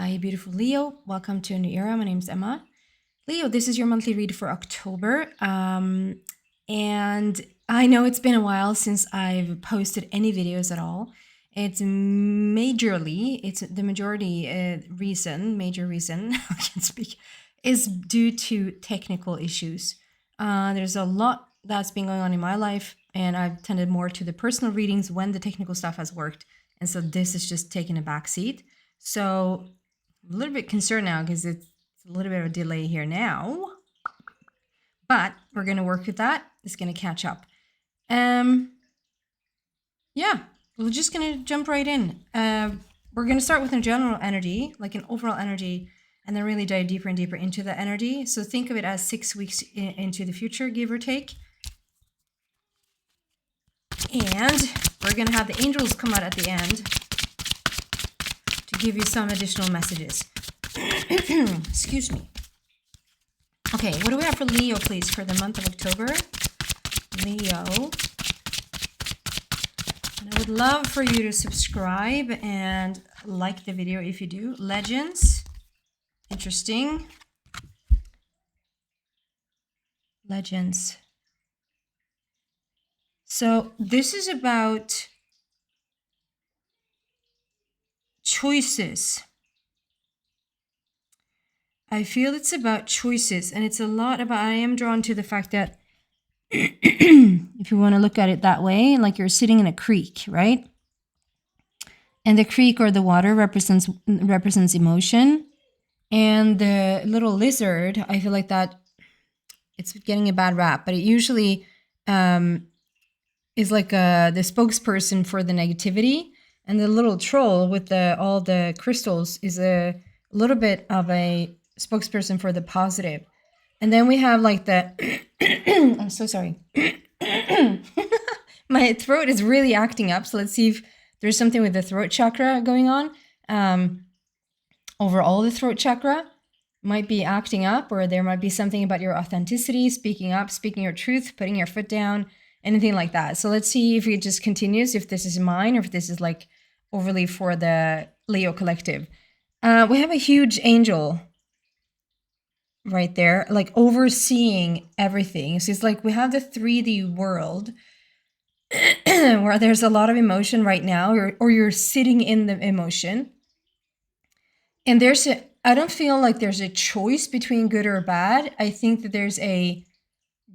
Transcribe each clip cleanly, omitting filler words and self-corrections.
Hi, beautiful Leo. Welcome to a new era. My name's Emma. Leo, this is your monthly read for October. And I know it's been a while since I've posted any videos at all. It's the majority major reason, I can't speak, is due to technical issues. There's a lot that's been going on in my life, and I've tended more to the personal readings when the technical stuff has worked. And so this is just taking a back seat. So I'm a little bit concerned now because it's a little bit of a delay here now. But we're going to work with that. It's going to catch up. Yeah, we're just going to jump right in. We're going to start with a general energy, like an overall energy, and then really dive deeper and deeper into the energy. So think of it as 6 weeks into the future, give or take. And we're going to have the angels come out at the end to give you some additional messages. Excuse me. Okay, what do we have for Leo, please, for the month of October? Leo. And I would love for you to subscribe and like the video if you do. Legends. Interesting. Legends. So this is about choices. I feel it's about choices, and it's a lot about, I am drawn to the fact that if you want to look at it that way, like you're sitting in a creek, right? And the creek or the water represents emotion. And the little lizard, I feel like that it's getting a bad rap, but it usually is like the spokesperson for the negativity. And the little troll with all the crystals is a little bit of a spokesperson for the positive. And then we have like the I'm so sorry. My throat is really acting up, so let's see if there's something with the throat chakra going on. Overall, the throat chakra might be acting up, or there might be something about your authenticity, speaking up, speaking your truth, putting your foot down, anything like that. So let's see if it just continues, if this is mine or if this is like overly for the Leo collective. We have a huge angel right there, like overseeing everything. So it's like we have the 3D world where there's a lot of emotion right now, or you're sitting in the emotion. And I don't feel like there's a choice between good or bad. I think that there's a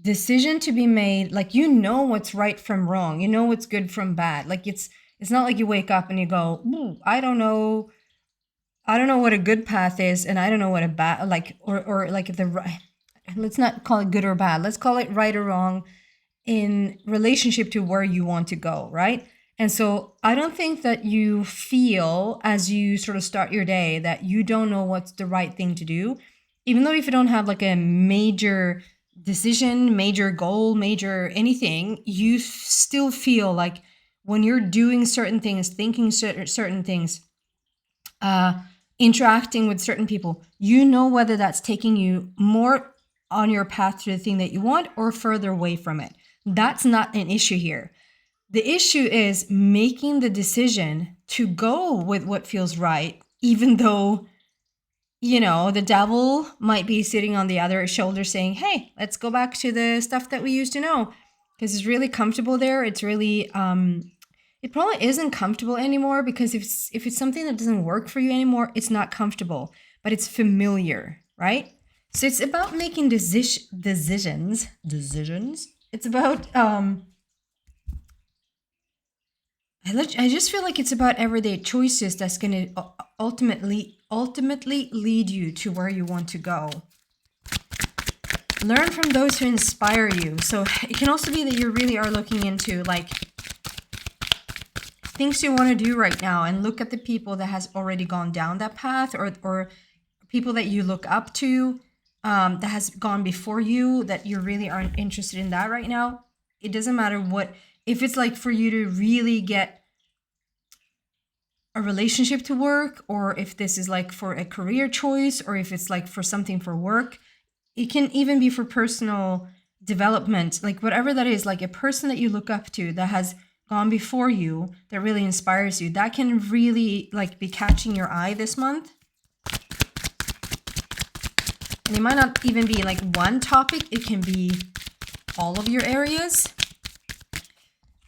decision to be made. Like, you know what's right from wrong. You know what's good from bad. Like it's not like you wake up and you go, ooh, I don't know what a good path is, and I don't know what a bad, like, or like if the right, let's not call it good or bad. Let's call it right or wrong in relationship to where you want to go, right? And so I don't think that you feel as you sort of start your day that you don't know what's the right thing to do, even though if you don't have like a major decision, major goal, major anything, you still feel like when you're doing certain things, thinking certain things, interacting with certain people, you know whether that's taking you more on your path to the thing that you want or further away from it. That's not an issue here. The issue is making the decision to go with what feels right, even though, you know, the devil might be sitting on the other shoulder saying, hey, let's go back to the stuff that we used to know, because it's really comfortable there. It's really it probably isn't comfortable anymore, because if it's something that doesn't work for you anymore, it's not comfortable, but it's familiar, right? So it's about making decisions. It's about I just feel like it's about everyday choices that's going to ultimately lead you to where you want to go. Learn from those who inspire you. So it can also be that you really are looking into like things you want to do right now, and look at the people that has already gone down that path, or people that you look up to that has gone before you, that you really aren't interested in that right now. It doesn't matter if it's like for you to really get a relationship to work, or if this is like for a career choice, or if it's like for something for work. It can even be for personal development, like whatever that is, like a person that you look up to that has gone before you, that really inspires you, that can really like be catching your eye this month. And it might not even be like one topic. It can be all of your areas.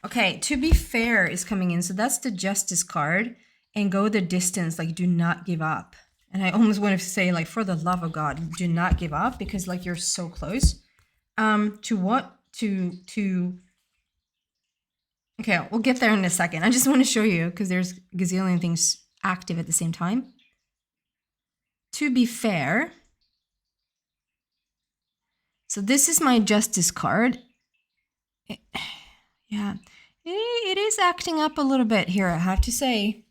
Okay, to be fair is coming in. So that's the Justice card. And go the distance, like do not give up. And I almost want to say, like, for the love of God, do not give up, because like you're so close. To what? To okay, we'll get there in a second. I just want to show you, because there's a gazillion things active at the same time. To be fair. So this is my Justice card. Yeah, it is acting up a little bit here, I have to say.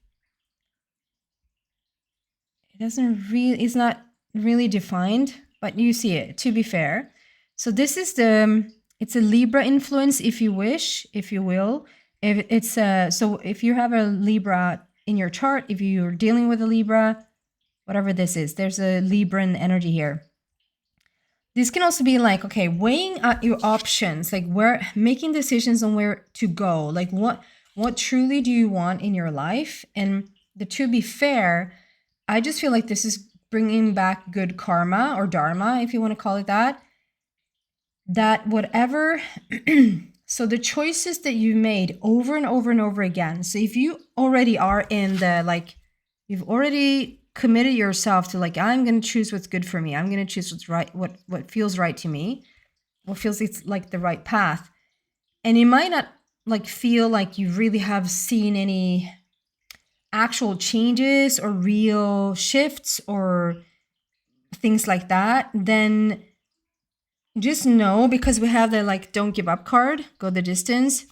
It doesn't really, it's not really defined, but you see it, to be fair. So this is it's a Libra influence, if you wish, if you will. If it's so if you have a Libra in your chart, if you're dealing with a Libra, whatever this is, there's a Libran energy here. This can also be like, okay, weighing out your options, like where, making decisions on where to go, like what truly do you want in your life? And the to be fair, I just feel like this is bringing back good karma or dharma, if you want to call it that. That whatever, so the choices that you made over and over and over again. So if you already are in the, like, you've already committed yourself to, like, I'm going to choose what's good for me. I'm going to choose what's right, what feels right to me, what feels like the right path. And you might not like feel like you really have seen any actual changes or real shifts or things like that, then just know, because we have the like don't give up card, go the distance,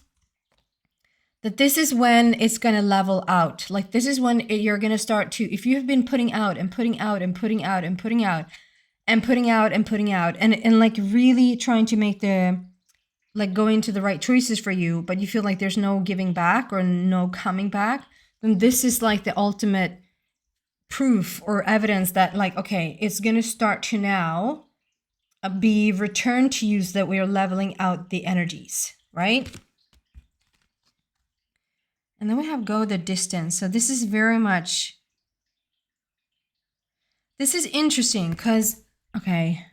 that this is when it's going to level out. Like this is when you're going to start to, if you've been putting out and putting out and putting out and putting out and putting out and putting out and like really trying to make the, like going to the right choices for you, but you feel like there's no giving back or no coming back, then this is like the ultimate proof or evidence that like, okay, it's going to start to now be returned to you so that we are leveling out the energies, right? And then we have go the distance. So this is very much, this is interesting because, okay,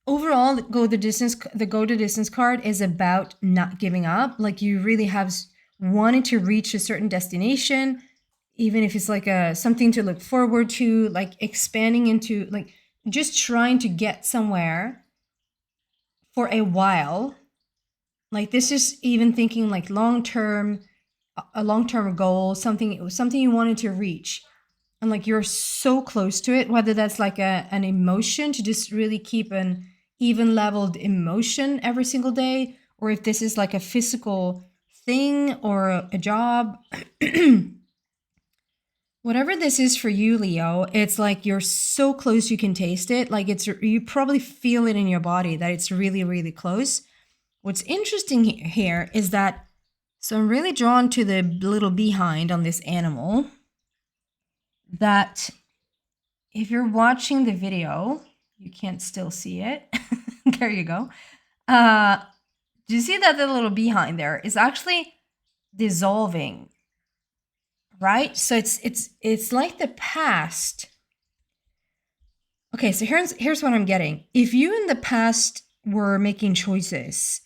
overall, the go the distance card is about not giving up. Like you really have wanted to reach a certain destination, even if it's like something to look forward to, like expanding into, like just trying to get somewhere for a while. Like this is even thinking like a long-term goal, something you wanted to reach. And like you're so close to it, whether that's like an emotion to just really keep an even leveled emotion every single day, or if this is like a physical thing or a job. Whatever this is for you, Leo, it's like you're so close you can taste it. Like you probably feel it in your body that it's really, really close. What's interesting here is that, so I'm really drawn to the little behind on this animal, that if you're watching the video, you can't still see it. There you go. Do you see that the little behind there is actually dissolving? Right? So it's like the past. Okay, so here's what I'm getting. If you in the past were making choices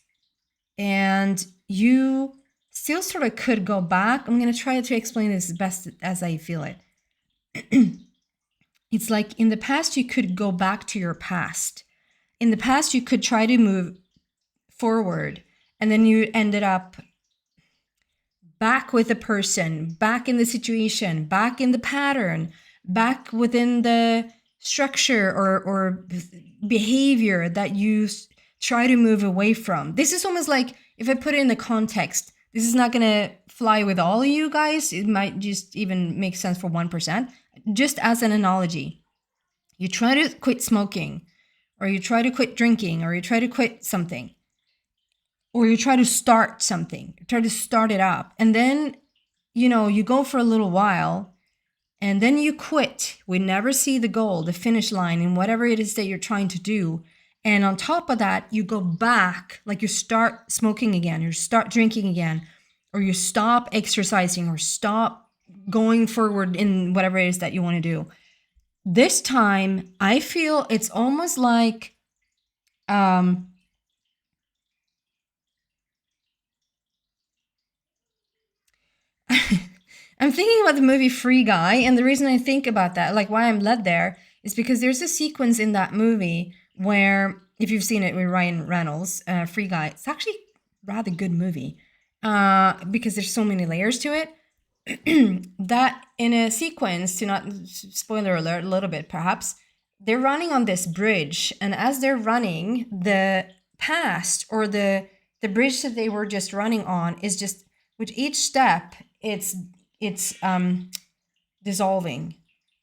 and you still sort of could go back, I'm going to try to explain this as best as I feel it. It's like in the past you could go back to your past. In the past you could try to move forward, and then you ended up back with the person, back in the situation, back in the pattern, back within the structure or behavior that you try to move away from. This is almost like, if I put it in the context, this is not going to fly with all of you guys. It might just even make sense for 1%. Just as an analogy, you try to quit smoking, or you try to quit drinking, or you try to quit something, or you try to start something, try to start it up. And then, you go for a little while and then you quit. We never see the goal, the finish line in whatever it is that you're trying to do. And on top of that, you go back, like you start smoking again, or start drinking again, or you stop exercising, or stop going forward in whatever it is that you want to do. this time I feel it's almost like I'm thinking about the movie Free Guy, and the reason I think about that, like why I'm led there, is because there's a sequence in that movie where, if you've seen it with Ryan Reynolds, Free Guy, it's actually a rather good movie because there's so many layers to it. That in a sequence, to not spoiler alert a little bit perhaps, they're running on this bridge, and as they're running, the past or the bridge that they were just running on is just, with each step, it's dissolving,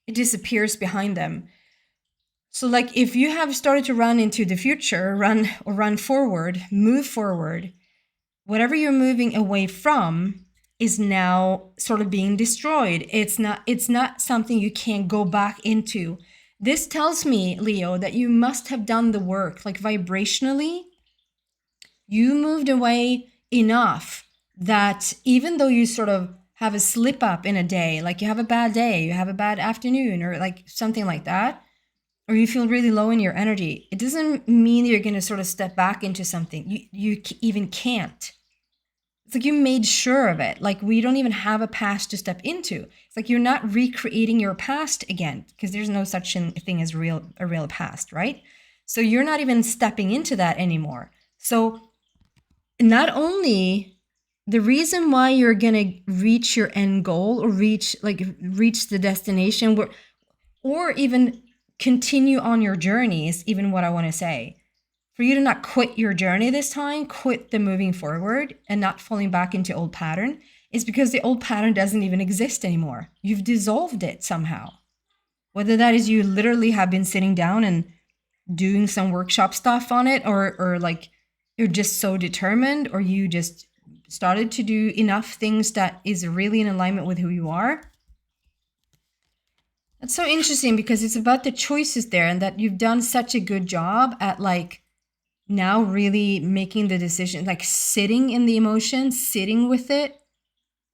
it disappears behind them. So like if you have started to run into the future, run forward, move forward, whatever you're moving away from is now sort of being destroyed. It's not something you can go back into. This tells me, Leo, that you must have done the work, like vibrationally. You moved away enough that even though you sort of have a slip up in a day, like you have a bad day, you have a bad afternoon, or like something like that, or you feel really low in your energy, it doesn't mean you're going to sort of step back into something. You even can't. It's like you made sure of it. Like we don't even have a past to step into. It's like you're not recreating your past again, because there's no such thing as a real past, right? So you're not even stepping into that anymore. So not only the reason why you're gonna reach your end goal, or reach the destination, or even continue on your journey, is even what I want to say. For you to not quit your journey this time, quit the moving forward and not falling back into old pattern, is because the old pattern doesn't even exist anymore. You've dissolved it somehow. Whether that is you literally have been sitting down and doing some workshop stuff on it, or like you're just so determined, or you just started to do enough things that is really in alignment with who you are. That's so interesting, because it's about the choices there, and that you've done such a good job at like now really making the decision, like sitting in the emotion, sitting with it,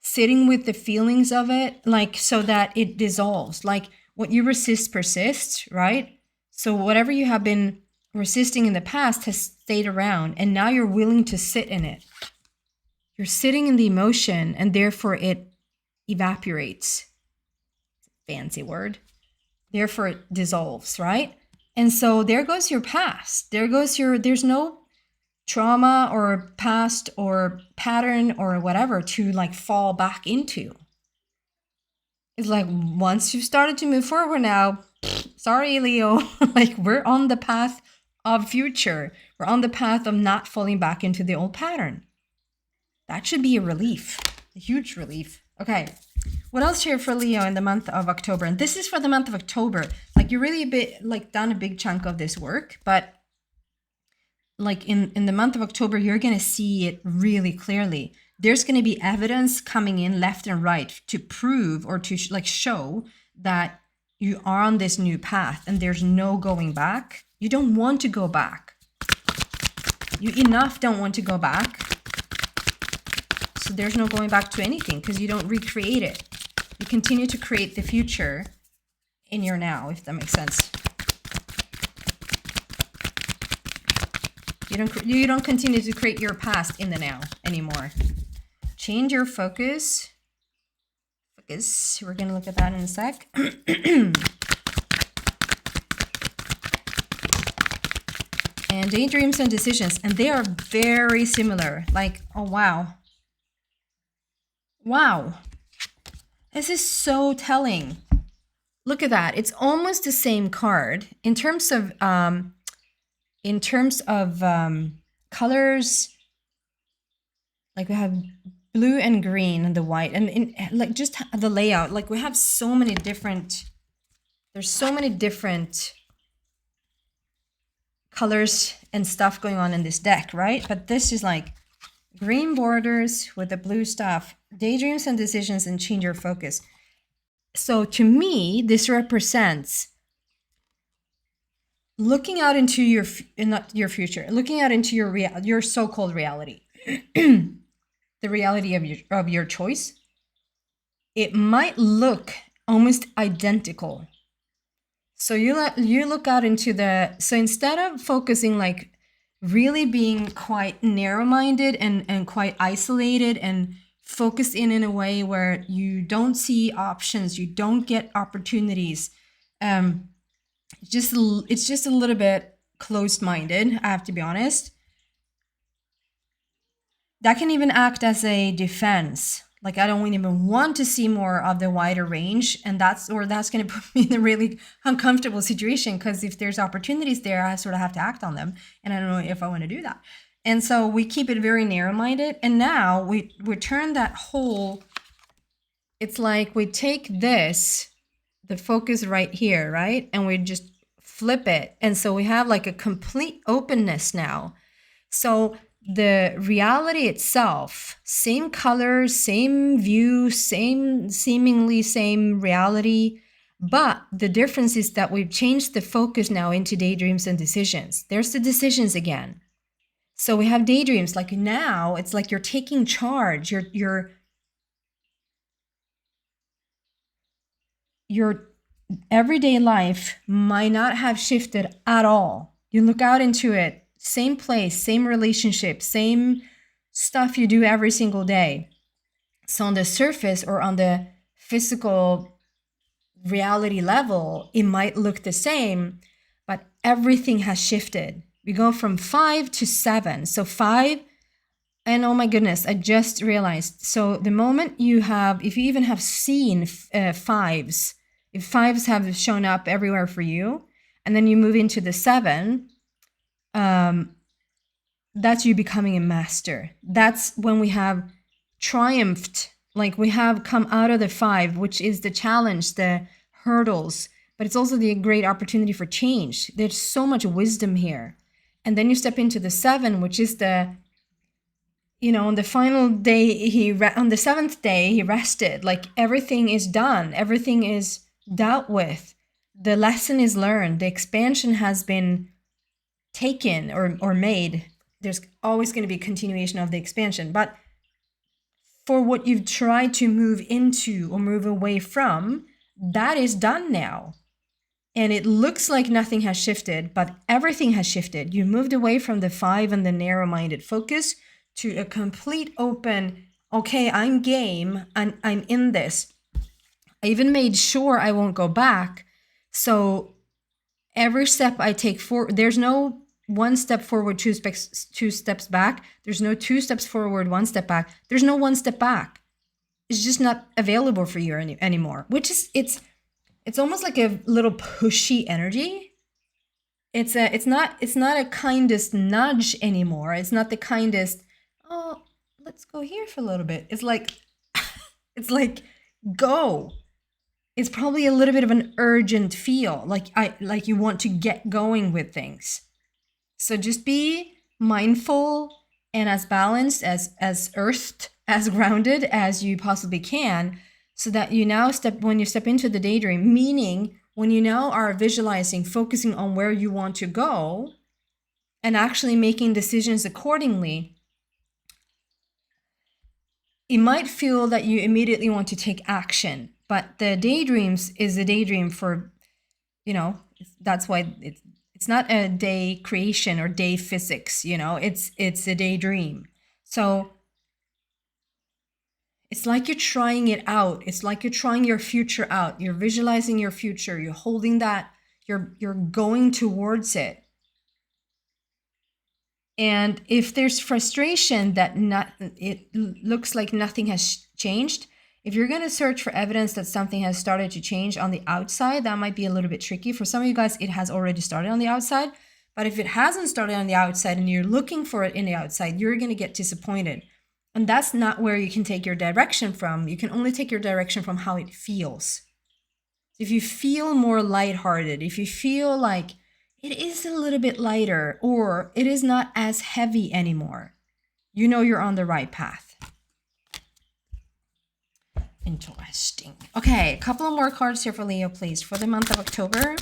sitting with the feelings of it, like so that it dissolves. Like what you resist persists, right? So whatever you have been resisting in the past has stayed around, and now you're willing to sit in it. You're sitting in the emotion, and therefore it evaporates. Fancy word. Therefore it dissolves, right? And so there goes your past. There's no trauma or past or pattern or whatever to like fall back into. It's like once you've started to move forward now, sorry, Leo, like we're on the path of future. We're on the path of not falling back into the old pattern. That should be a relief, a huge relief. Okay. What else here for Leo in the month of October? And this is for the month of October. Like you're really done a big chunk of this work, but like in the month of October, you're going to see it really clearly. There's going to be evidence coming in left and right to prove, or to show that you are on this new path, and there's no going back. You don't want to go back. You don't want to go back. So there's no going back to anything, because you don't recreate it. You continue to create the future in your now, if that makes sense. You don't continue to create your past in the now anymore. Change your focus. We're going to look at that in a sec. And daydreams and decisions, and they are very similar. Like, oh wow. Wow. This is so telling. Look at that. It's almost the same card in terms of colors. Like we have blue and green and the white, and in like just the layout, like we have so many different, there's so many different colors and stuff going on in this deck, right? But this is like green borders with the blue stuff, daydreams and decisions, and change your focus. So to me, this represents looking out into not your future, looking out into your so-called reality, the reality of your choice. It might look almost identical So you look out into so instead of focusing like really being quite narrow-minded and quite isolated and focused in a way where you don't see options, you don't get opportunities. It's just a little bit closed-minded, I have to be honest. That can even act as a defense. Like, I don't even want to see more of the wider range, and that's going to put me in a really uncomfortable situation, because if there's opportunities there, I sort of have to act on them, and I don't know if I want to do that. And so we keep it very narrow-minded, and now we turn that whole. It's like we take this, the focus right here, right, and we just flip it, and so we have like a complete openness now. So the reality itself, same colors, same view, seemingly same reality, but the difference is that we've changed the focus now into daydreams and decisions. There's the decisions again. So we have daydreams, like now it's like you're taking charge. Your everyday life might not have shifted at all. You look out into it, same place, same relationship, same stuff you do every single day. So on the surface or on the physical reality level, it might look the same, but everything has shifted. We go from 5 to 7. So 5, and oh my goodness, I just realized. So the moment you have, if you even have seen 5s, if 5s have shown up everywhere for you, and then you move into the 7, that's you becoming a master. That's when we have triumphed, like we have come out of the 5, which is the challenge, the hurdles, but it's also the great opportunity for change. There's so much wisdom here. And then you step into the 7, which is the, on the final day, on the 7th day, he rested. Like everything is done. Everything is dealt with. The lesson is learned. The expansion has been taken or made. There's always going to be continuation of the expansion. But for what you've tried to move into or move away from, that is done now. And it looks like nothing has shifted, but everything has shifted. You moved away from the 5 and the narrow-minded focus to a complete open, okay, I'm game, and I'm in this. I even made sure I won't go back. So every step I take forward, there's no 1 step forward, 2 steps back. There's no 2 steps forward, 1 step back. There's no 1 step back. It's just not available for you anymore, which is, it's almost like a little pushy energy. It's not a kindest nudge anymore. It's not the kindest, oh, let's go here for a little bit. It's like, go. It's probably a little bit of an urgent feel, like you want to get going with things. So just be mindful and as balanced, as earthed, as grounded as you possibly can, so that you now when you step into the daydream, meaning when you now are visualizing, focusing on where you want to go and actually making decisions accordingly, it might feel that you immediately want to take action, but the daydreams is a daydream for, that's why it's not a day creation or day physics, it's a daydream. So it's like you're trying it out. It's like you're trying your future out. You're visualizing your future. You're holding that. You're going towards it. And if there's frustration that it looks like nothing has changed, if you're going to search for evidence that something has started to change on the outside, that might be a little bit tricky. For some of you guys, it has already started on the outside. But if it hasn't started on the outside and you're looking for it in the outside, you're going to get disappointed. And that's not where you can take your direction from. You can only take your direction from how it feels. If you feel more lighthearted, if you feel like it is a little bit lighter or it is not as heavy anymore, you know you're on the right path. Interesting. Okay, a couple of more cards here for Leo, please, for the month of October.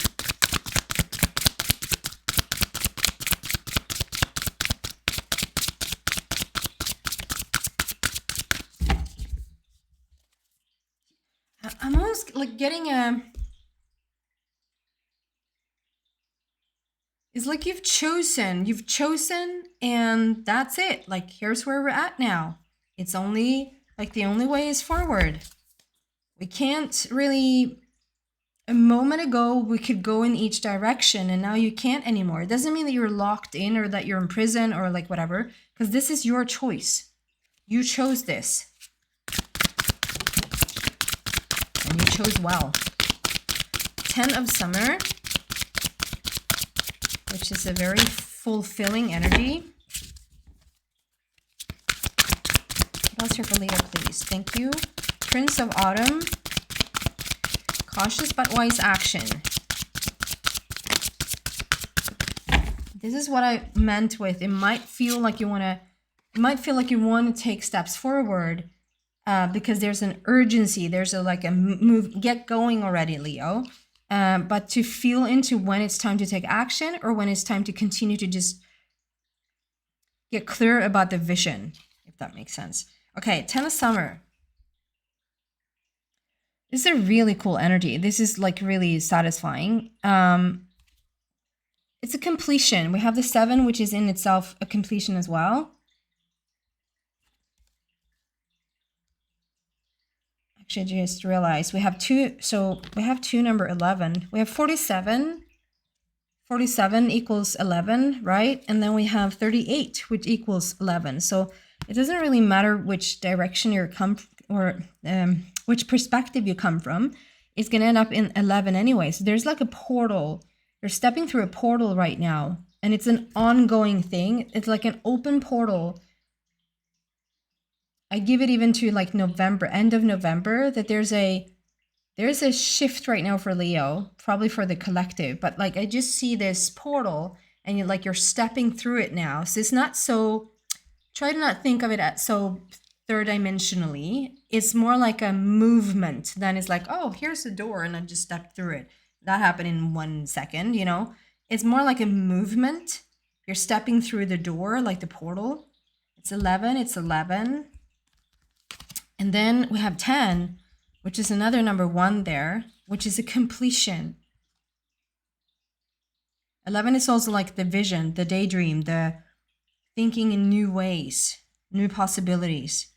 I'm almost like getting a It's like you've chosen, and that's it. Like, here's where we're at now. It's only like the only way is forward. We can't really, a moment ago, we could go in each direction, and now you can't anymore. It doesn't mean that you're locked in or that you're in prison or like whatever, because this is your choice. You chose this. And you chose well. 10 of Summer, which is a very fulfilling energy. What else here for Leo, please? Thank you. Prince of Autumn. Cautious but wise action. This is what I meant with, it might feel like you want to take steps forward because there's an urgency. There's a move, get going already, Leo. But to feel into when it's time to take action or when it's time to continue to just get clear about the vision, if that makes sense. Okay, 10 of Summer. This is a really cool energy. This is like really satisfying. It's a completion. We have the 7, which is in itself a completion as well. Actually, I just realized we have 2. So we have 2, number 11. We have 47. 47 equals 11, right? And then we have 38, which equals 11. So it doesn't really matter which direction you're which perspective you come from. It's going to end up in 11 anyway. So there's like a portal. You're stepping through a portal right now, and it's an ongoing thing. It's like an open portal. I give it even to like November, end of November, that there's a shift right now for Leo, probably for the collective, but like I just see this portal and you're stepping through it now. So it's not so, try to not think of it as so third dimensionally. It's more like a movement than it's like, oh, here's the door and I just stepped through it. That happened in 1 second, you know? It's more like a movement. You're stepping through the door, like the portal. It's 11, it's 11. And then we have 10, which is another number 1 there, which is a completion. 11 is also like the vision, the daydream, the thinking in new ways, new possibilities.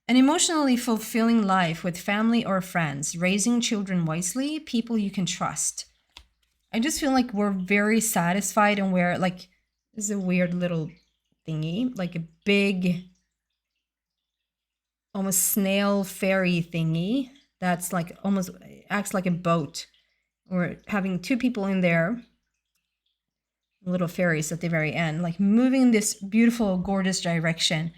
An emotionally fulfilling life with family or friends, raising children wisely, people you can trust. I just feel like we're very satisfied, and we're like, this is a weird little thingy, like a big, almost snail fairy thingy that's like almost acts like a boat. We're having 2 people in there, little fairies at the very end, like moving in this beautiful, gorgeous direction.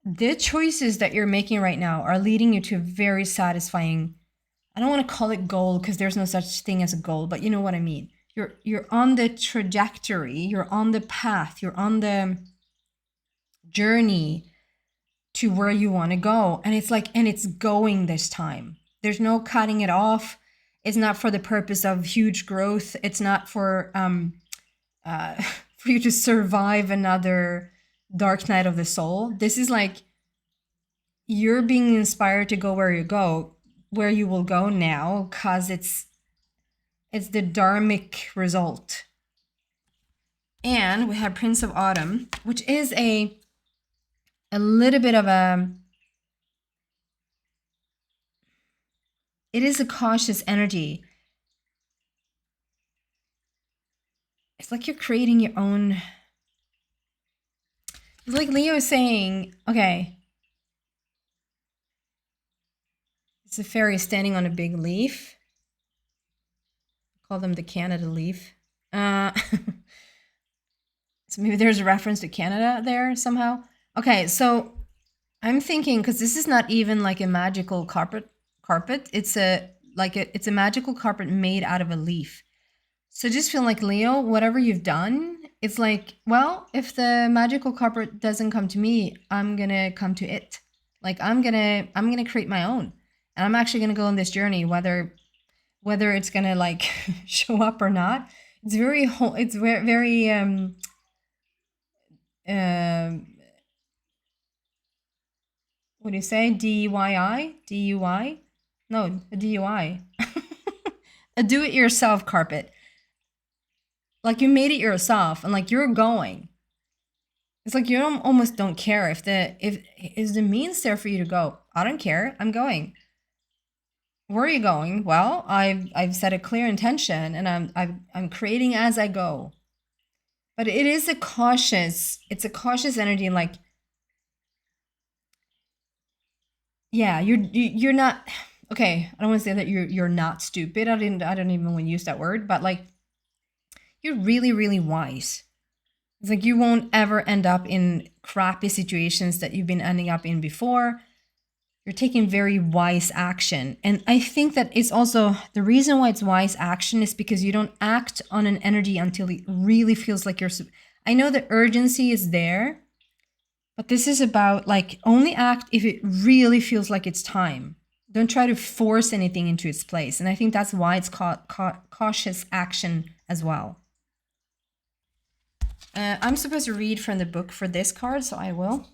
The choices that you're making right now are leading you to a very satisfying, I don't want to call it goal because there's no such thing as a goal, but you know what I mean. You're on the trajectory, you're on the path, you're on the journey to where you want to go. And it's like, and it's going this time. There's no cutting it off. It's not for the purpose of huge growth. It's not for for you to survive another dark night of the soul. This is like you're being inspired to go where you will go now, because it's the dharmic result. And we have Prince of Autumn, which is a little bit of it is a cautious energy. It's like you're creating your own. It's like Leo is saying, okay, it's a fairy standing on a big leaf. Call them the Canada leaf. So maybe there's a reference to Canada there somehow. Okay, so I'm thinking, because this is not even like a magical carpet. It's a magical carpet made out of a leaf. So just feel like, Leo, whatever you've done, it's like, well, if the magical carpet doesn't come to me, I'm gonna come to it. Like I'm gonna create my own, and I'm actually gonna go on this journey, whether it's gonna like show up or not. It's very what do you say? DUI? No, a DUI. A do-it-yourself carpet. Like you made it yourself and like you're going. It's like you almost don't care if if is the means there for you to go. I don't care. I'm going. Where are you going? Well, I've set a clear intention and I'm creating as I go. But it is it's a cautious energy. Like, yeah, you're not okay. I don't want to say that you're not stupid. I don't even want to use that word, but like you're really, really wise. It's like you won't ever end up in crappy situations that you've been ending up in before. You're taking very wise action. And I think that it's also the reason why it's wise action is because you don't act on an energy until it really feels like I know the urgency is there, but this is about like only act if it really feels like it's time. Don't try to force anything into its place. And I think that's why it's called cautious action as well. I'm supposed to read from the book for this card, so I will.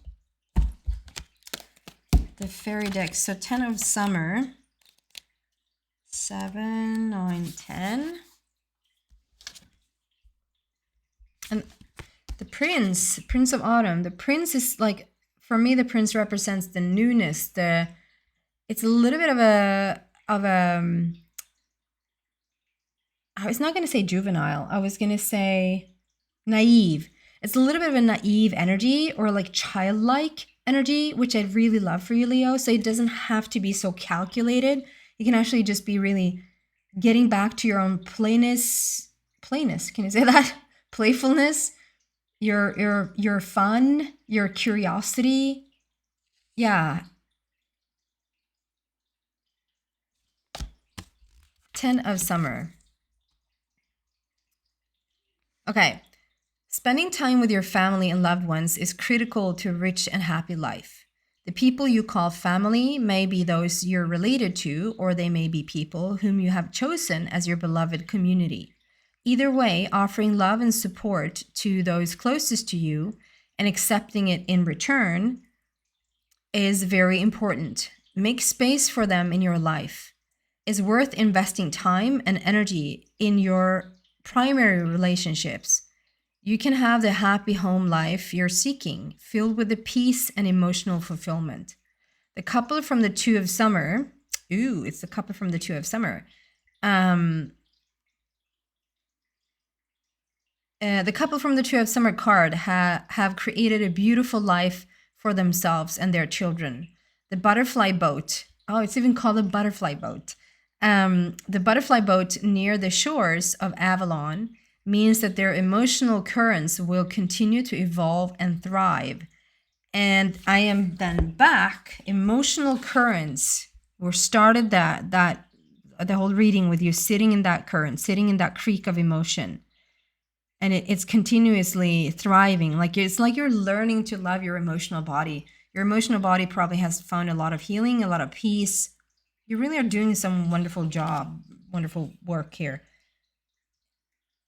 The fairy deck. So 10 of summer. 7, 9, 10. And the prince of autumn. The prince is like, for me, the prince represents the newness. It's a little bit of a I was not going to say juvenile. I was going to say naive. It's a little bit of a naive energy or like childlike energy, which I really love for you, Leo. So it doesn't have to be so calculated. You can actually just be really getting back to your own plainness. Can you say that? Playfulness, your fun, your curiosity. Yeah. 10 of summer. Okay. Spending time with your family and loved ones is critical to a rich and happy life. The people you call family may be those you're related to, or they may be people whom you have chosen as your beloved community. Either way, offering love and support to those closest to you and accepting it in return is very important. Make space for them in your life. It's worth investing time and energy in your primary relationships. You can have the happy home life you're seeking, filled with the peace and emotional fulfillment. The couple from the Two of Summer, it's the couple from the Two of Summer. The couple from the Two of Summer card have created a beautiful life for themselves and their children. The butterfly boat, it's even called a butterfly boat. The butterfly boat near the shores of Avalon means that their emotional currents will continue to evolve and thrive. And I am then back. Emotional currents. We started that the whole reading with you sitting in that current, sitting in that creek of emotion. And it's continuously thriving. It's like you're learning to love your emotional body. Your emotional body probably has found a lot of healing, a lot of peace. You really are doing some wonderful job, wonderful work here.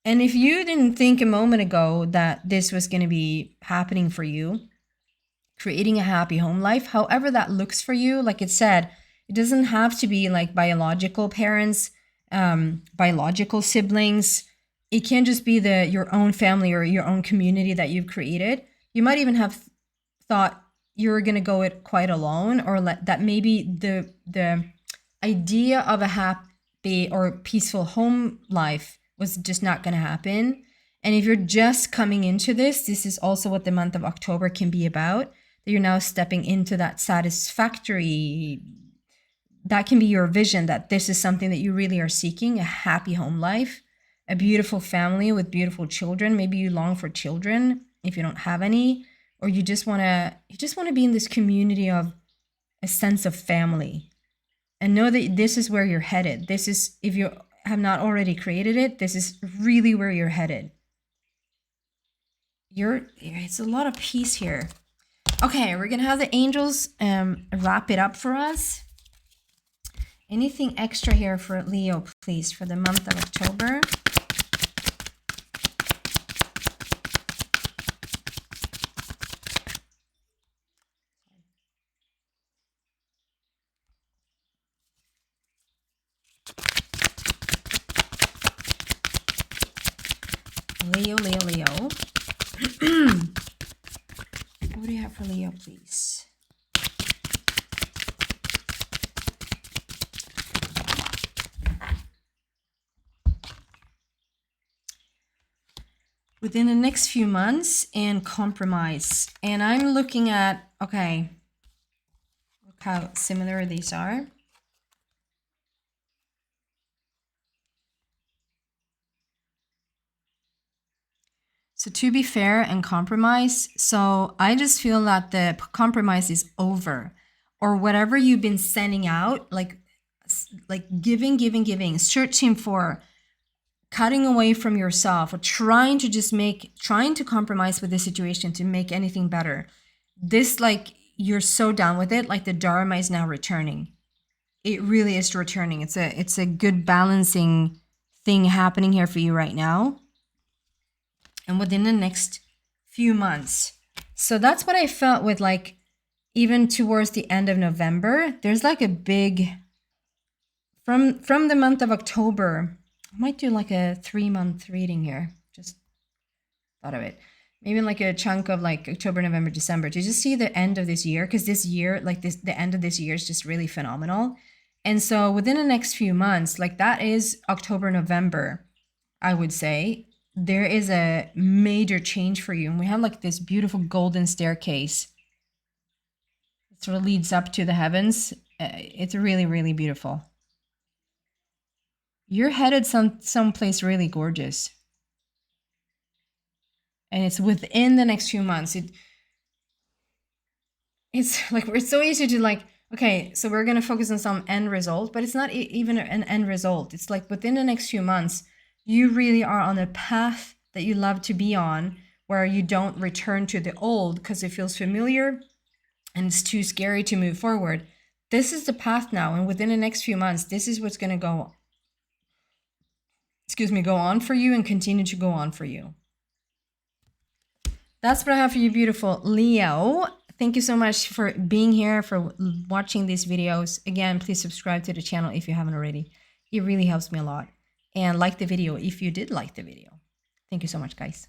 And if you didn't think a moment ago that this was going to be happening for you, creating a happy home life, however that looks for you, like it said, it doesn't have to be like biological parents, biological siblings. It can just be your own family or your own community that you've created. You might even have thought you're going to go it quite alone, or that maybe the idea of a happy or peaceful home life was just not going to happen. And if you're just coming into this is also what the month of October can be about, that you're now stepping into that satisfactory, that can be your vision, that this is something that you really are seeking, a happy home life, a beautiful family with beautiful children. Maybe you long for children if you don't have any, or you just want to be in this community of a sense of family. And know that this is where you're headed. This is, if you have not already created it, this is really where you're headed. It's a lot of peace here. Okay, we're gonna have the angels wrap it up for us. Anything extra here for Leo, please, for the month of October? Leo. What do you have for Leo, please? Within the next few months and compromise. And I'm looking at, okay, look how similar these are. So to be fair and compromise, so I just feel that the compromise is over, or whatever you've been sending out, like giving, searching for, cutting away from yourself, or trying to compromise with the situation to make anything better. This, like, you're so done with it, like the Dharma is now returning. It really is returning. It's a good balancing thing happening here for you right now. And within the next few months. So that's what I felt with, like, even towards the end of November, there's like a big, from the month of October, I might do like a 3-month reading here. Just thought of it. Maybe like a chunk of like October, November, December to just see the end of this year. Because this year, like the end of this year is just really phenomenal. And so within the next few months, like that is October, November, I would say, there is a major change for you. And we have like this beautiful golden staircase. It sort of leads up to the heavens. It's really, really beautiful. You're headed someplace really gorgeous. And it's within the next few months. It's like, it's so easy to like, okay, so we're going to focus on some end result, but it's not even an end result. It's like within the next few months, you really are on a path that you love to be on, where you don't return to the old because it feels familiar and it's too scary to move forward. This is the path now. And within the next few months, this is what's going to go on for you and continue to go on for you. That's what I have for you, beautiful Leo. Thank you so much for being here, for watching these videos. Again, please subscribe to the channel if you haven't already. It really helps me a lot. And like the video if you did like the video. Thank you so much, guys.